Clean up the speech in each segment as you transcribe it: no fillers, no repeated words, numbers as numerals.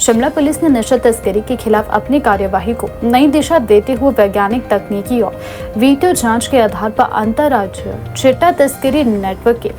Shimla police ने नशा तस्करी के खिलाफ अपनी कार्यवाही को नई दिशा देते हुए वैज्ञानिक तकनीकी और वीडियो जांच के आधार पर अंतर्राज्यीय चिट्टा तस्करी नेटवर्क के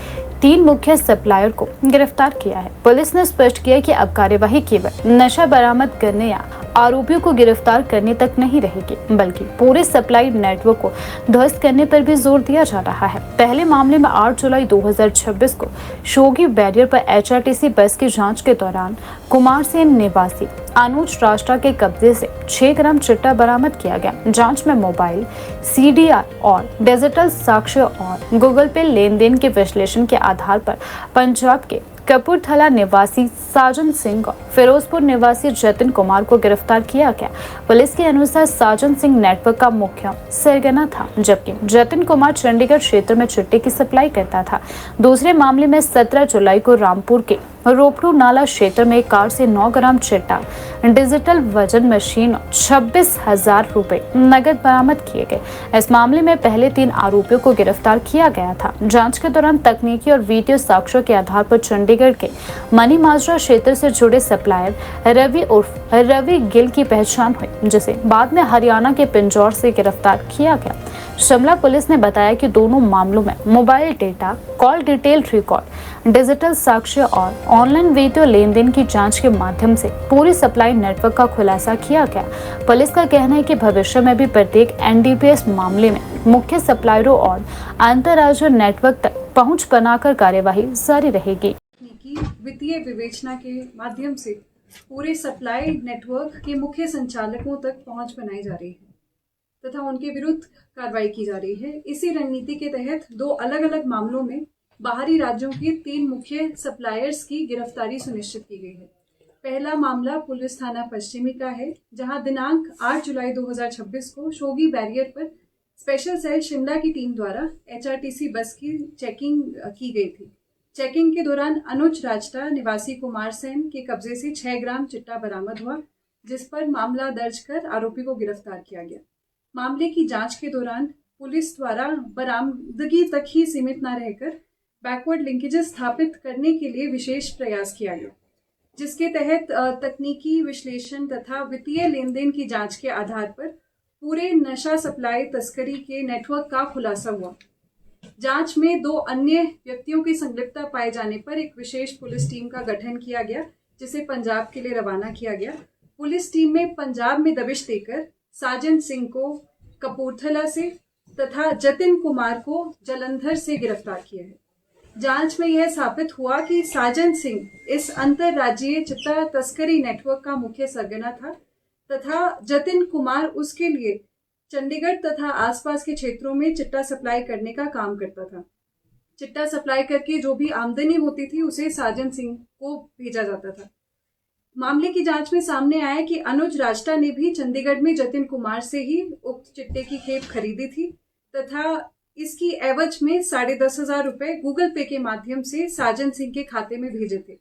3 मुख्य सप्लायर को गिरफ्तार किया है। पुलिस ने स्पष्ट किया कि अब कार्यवाही केवल नशा बरामद करने या आरोपियों को गिरफ्तार करने तक नहीं रहेगी, बल्कि पूरे सप्लाई नेटवर्क को ध्वस्त करने पर भी जोर दिया जा रहा है। पहले मामले में 8 जुलाई 2026 को शोगी बैरियर पर एचआरटीसी बस की जांच के दौरान कुमारसेन निवासी अनुज राष्ट्रा के कब्जे से 6 ग्राम चिट्टा बरामद किया गया। जांच में मोबाइल, सीडीआर और डिजिटल साक्ष्य और गूगल पे लेन देन के विश्लेषण के आधार पर पंजाब के कपूरथला निवासी साजन सिंह और फिरोजपुर निवासी जतिन कुमार को गिरफ्तार किया गया। पुलिस के अनुसार साजन सिंह नेटवर्क का मुख्य सरगना था, जबकि जतिन कुमार चंडीगढ़ क्षेत्र में चिट्टे की सप्लाई करता था। दूसरे मामले में 17 जुलाई को रामपुर के रोपड़ू नाला क्षेत्र में कार से 9 ग्राम चिट्टा, डिजिटल वजन मशीन और 26,000 रुपए नगद बरामद किए गए। इस मामले में पहले 3 आरोपियों को गिरफ्तार किया गया था। जांच के दौरान तकनीकी और वीडियो साक्ष्यों के आधार पर चंडीगढ़ के मनी माजरा क्षेत्र से जुड़े सप्लायर रवि उर्फ रवि गिल की पहचान हुई, जिसे बाद में हरियाणा के पिंजौर से गिरफ्तार किया गया। शिमला पुलिस ने बताया कि दोनों मामलों में mobile data, call detail record, digital साक्ष्य और ऑनलाइन वीडियो लेन देन की जांच के माध्यम से पूरी सप्लाई नेटवर्क का खुलासा किया गया। पुलिस का कहना है कि भविष्य में भी प्रत्येक एनडीपीएस मामले में मुख्य सप्लायरों और अंतर्राज्यीय नेटवर्क तक पहुंच बनाकर कार्यवाही जारी रहेगी। वित्तीय विवेचना के माध्यम से पूरे सप्लाई नेटवर्क के मुख्य संचालकों तक पहुंच बनाई जा रही है तथा उनके विरुद्ध कार्रवाई की जा रही है। इसी रणनीति के तहत 2 अलग अलग मामलों में बाहरी राज्यों के 3 मुख्य सप्लायर्स की गिरफ्तारी सुनिश्चित की गई है। पहला मामला पुलिस थाना पश्चिमी का है, जहां दिनांक 8 जुलाई 2026 को शोगी बैरियर पर स्पेशल सेल शिमला की टीम द्वारा एचआरटीसी बस की चेकिंग की गई थी। चेकिंग के दौरान अनुज राष्ट्रा निवासी कुमारसेन के कब्जे से 6 ग्राम चिट्टा बरामद हुआ, जिस पर मामला दर्ज कर आरोपी को गिरफ्तार किया गया। मामले की जांच के दौरान पुलिस द्वारा बरामदगी तक ही सीमित न रहकर बैकवर्ड लिंकेजेस स्थापित करने के लिए विशेष प्रयास किया गया, जिसके तहत तकनीकी विश्लेषण तथा वित्तीय लेन देन की जांच के आधार पर पूरे नशा सप्लाई तस्करी के नेटवर्क का खुलासा हुआ। जांच में 2 अन्य व्यक्तियों की संलिप्तता पाए जाने पर एक विशेष पुलिस टीम का गठन किया गया, जिसे पंजाब के लिए रवाना किया गया। पुलिस टीम में पंजाब में दबिश देकर साजन सिंह को कपूरथला से तथा जतिन कुमार को जालंधर से गिरफ्तार किया है। जांच में यह साबित हुआ कि साजन सिंह इस अंतर्राज्यीय चिट्टा तस्करी नेटवर्क का मुख्य सरगना था तथा जतिन कुमार उसके लिए चंडीगढ़ तथा आसपास के क्षेत्रों में चिट्टा सप्लाई करने का काम करता था। चिट्टा सप्लाई करके जो भी आमदनी होती थी उसे साजन सिंह को भेजा जाता था। मामले की जांच में सामने आया कि अनुज राष्ट्रा ने भी चंडीगढ़ में जतिन कुमार से ही उक्त चिट्टे की खेप खरीदी थी तथा इसकी एवज में 10,500 रुपए गूगल पे के माध्यम से साजन सिंह के खाते में भेजे थे।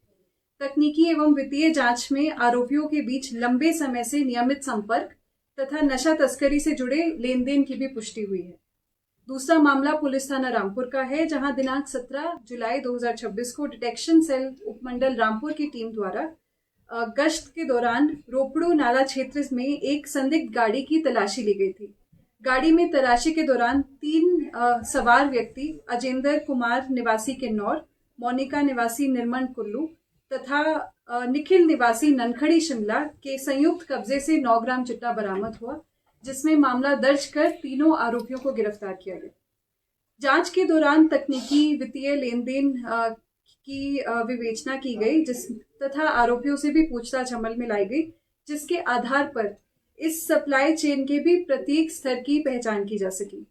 तकनीकी एवं वित्तीय जांच में आरोपियों के बीच लंबे समय से नियमित संपर्क तथा नशा तस्करी से जुड़े लेन देन की भी पुष्टि हुई है। दूसरा मामला पुलिस थाना रामपुर का है, जहां दिनांक 17 जुलाई 2026 को डिटेक्शन सेल उपमंडल रामपुर की टीम द्वारा गश्त के दौरान रोपड़ू नाला क्षेत्र में एक संदिग्ध गाड़ी की तलाशी ली गई थी। गाड़ी में तलाशी के दौरान 3 सवार व्यक्ति अजेंद्र कुमार निवासी किन्नौर, मोनिका निवासी निर्मल कुल्लू तथा निखिल निवासी ननखड़ी शिमला के संयुक्त कब्जे से 9 ग्राम चिट्टा बरामद हुआ, जिसमें मामला दर्ज कर तीनों आरोपियों को गिरफ्तार किया गया। जांच के दौरान तकनीकी वित्तीय लेन देन की विवेचना की गई तथा आरोपियों से भी पूछताछ अमल में लाई गई, जिसके आधार पर इस सप्लाई चेन के भी प्रत्येक स्तर की पहचान की जा सकी।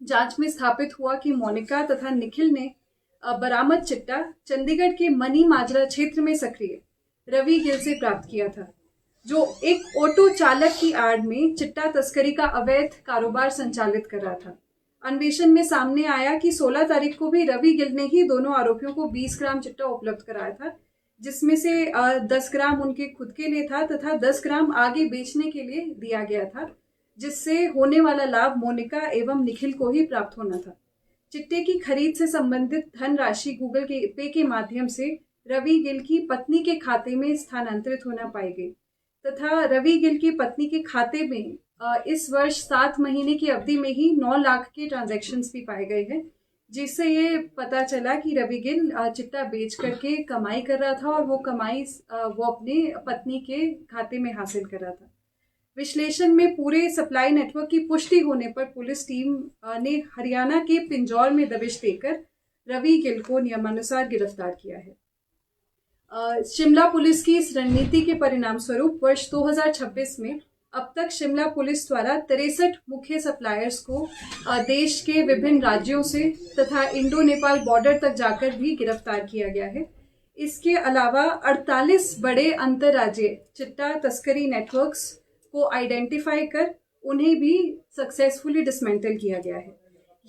जांच में स्थापित हुआ कि मोनिका तथा निखिल ने बरामद चिट्टा चंडीगढ़ के मनी माजरा क्षेत्र में सक्रिय रवि गिल से प्राप्त किया था, जो एक ऑटो चालक की आड़ में चिट्टा तस्करी का अवैध कारोबार संचालित कर रहा था। अन्वेषण में सामने आया कि 16 तारीख को भी रवि गिल ने ही दोनों आरोपियों को 20 ग्राम चिट्टा उपलब्ध कराया था, जिसमें से 10 ग्राम उनके खुद के लिए था तथा 10 ग्राम आगे बेचने के लिए दिया गया था, जिससे होने वाला लाभ मोनिका एवं निखिल को ही प्राप्त होना था। चिट्टे की खरीद से संबंधित धनराशि गूगल पे के माध्यम से रवि गिल की पत्नी के खाते में स्थानांतरित होना पाई गई तथा रवि गिल की पत्नी के खाते में इस वर्ष 7 महीने की अवधि में ही 9 लाख के ट्रांजैक्शंस भी पाए गए हैं, जिससे ये पता चला कि रवि गिल चिट्टा बेच करके कमाई कर रहा था और वो कमाई वो अपने पत्नी के खाते में हासिल कर रहा था। विश्लेषण में पूरे सप्लाई नेटवर्क की पुष्टि होने पर पुलिस टीम ने हरियाणा के पिंजौर में दबिश देकर रवि गिल को नियमानुसार गिरफ्तार किया है। शिमला पुलिस की इस रणनीति के परिणाम स्वरूप वर्ष 2026 में अब तक शिमला पुलिस द्वारा 63 मुख्य सप्लायर्स को देश के विभिन्न राज्यों से तथा इंडो नेपाल बॉर्डर तक जाकर भी गिरफ्तार किया गया है। इसके अलावा 48 बड़े अंतर्राज्यीय चिट्टा तस्करी नेटवर्क्स को आइडेंटिफाई कर उन्हें भी सक्सेसफुली डिसमेंटल किया गया है।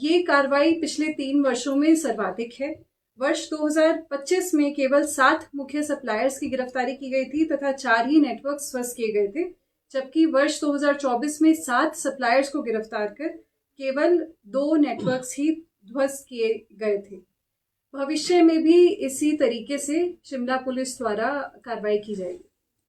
ये कार्रवाई पिछले 3 वर्षों में सर्वाधिक है। वर्ष 2025 में केवल 7 मुख्य सप्लायर्स की गिरफ्तारी की गई थी तथा 4 ही नेटवर्क ध्वस्त किए गए थे, जबकि वर्ष 2024 में 7 सप्लायर्स को गिरफ्तार कर केवल 2 नेटवर्क्स ही ध्वस्त किए गए थे। भविष्य में भी इसी तरीके से शिमला पुलिस द्वारा कार्रवाई की जाएगी।